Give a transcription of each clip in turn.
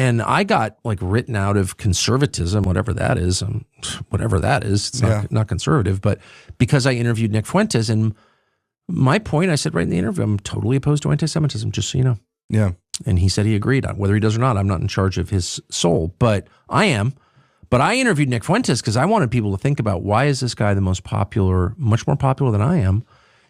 And I got like written out of conservatism, whatever that is. It's not conservative, but because I interviewed Nick Fuentes, and my point, I said right in the interview, I'm totally opposed to anti-Semitism, just so you know. Yeah. And he said he agreed. Whether he does or not, I'm not in charge of his soul, but I am. But I interviewed Nick Fuentes because I wanted people to think about, why is this guy the most popular, much more popular than I am,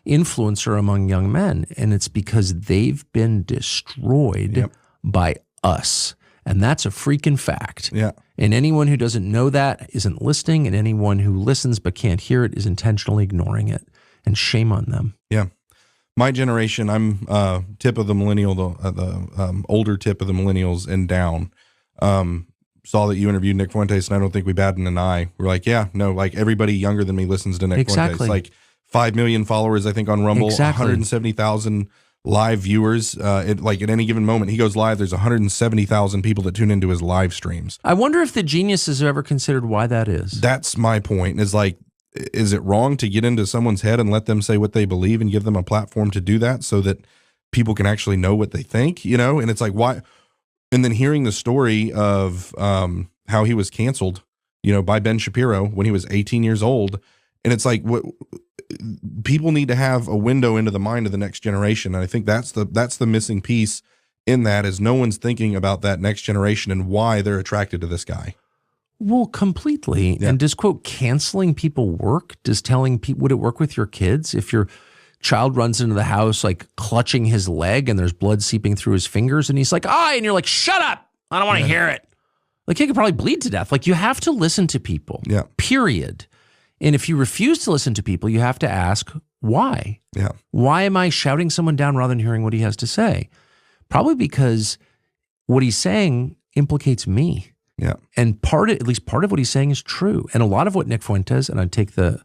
influencer among young men? And it's because they've been destroyed by us. And that's a freaking fact. Yeah. And anyone who doesn't know that isn't listening, and anyone who listens but can't hear it is intentionally ignoring it. And shame on them. Yeah. My generation, I'm tip of the millennial, the older tip of the millennials and down. Saw that you interviewed Nick Fuentes, and I don't think we batted an eye. We're like, yeah, no, like everybody younger than me listens to Nick Fuentes. Like 5 million followers, I think, on Rumble, 170,000 live viewers. Like at any given moment he goes live, there's 170,000 people that tune into his live streams. I wonder if the geniuses have ever considered why that is. That's my point, is like, is it wrong to get into someone's head and let them say what they believe and give them a platform to do that so that people can actually know what they think, you know? And it's like, why? And then hearing the story of how he was canceled, you know, by Ben Shapiro when he was 18 years old. And it's like, what people need to have a window into the mind of the next generation. And I think that's the missing piece in that, is no one's thinking about that next generation and why they're attracted to this guy. Well, completely. Yeah. And does, quote, canceling people work? Does telling people, would it work with your kids? If your child runs into the house, like clutching his leg and there's blood seeping through his fingers and he's like, and you're like, shut up. I don't want to hear it. Like, he could probably bleed to death. Like, you have to listen to people, period. And if you refuse to listen to people, you have to ask, why? Yeah. Why am I shouting someone down rather than hearing what he has to say? Probably because what he's saying implicates me. Yeah. And at least part of what he's saying is true. And a lot of what Nick Fuentes, and I'd take the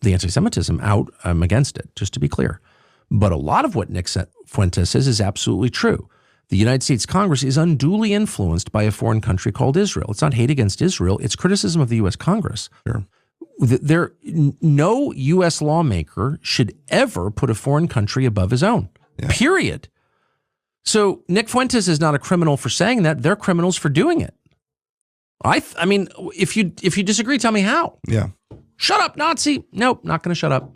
anti-Semitism out, I'm against it, just to be clear. But a lot of what Nick Fuentes says is absolutely true. The United States Congress is unduly influenced by a foreign country called Israel. It's not hate against Israel, it's criticism of the U.S. Congress. Sure. No U.S. lawmaker should ever put a foreign country above his own, period. So Nick Fuentes is not a criminal for saying that. They're criminals for doing it. I mean, if you disagree, tell me how. Yeah. Shut up, Nazi. Nope, not going to shut up.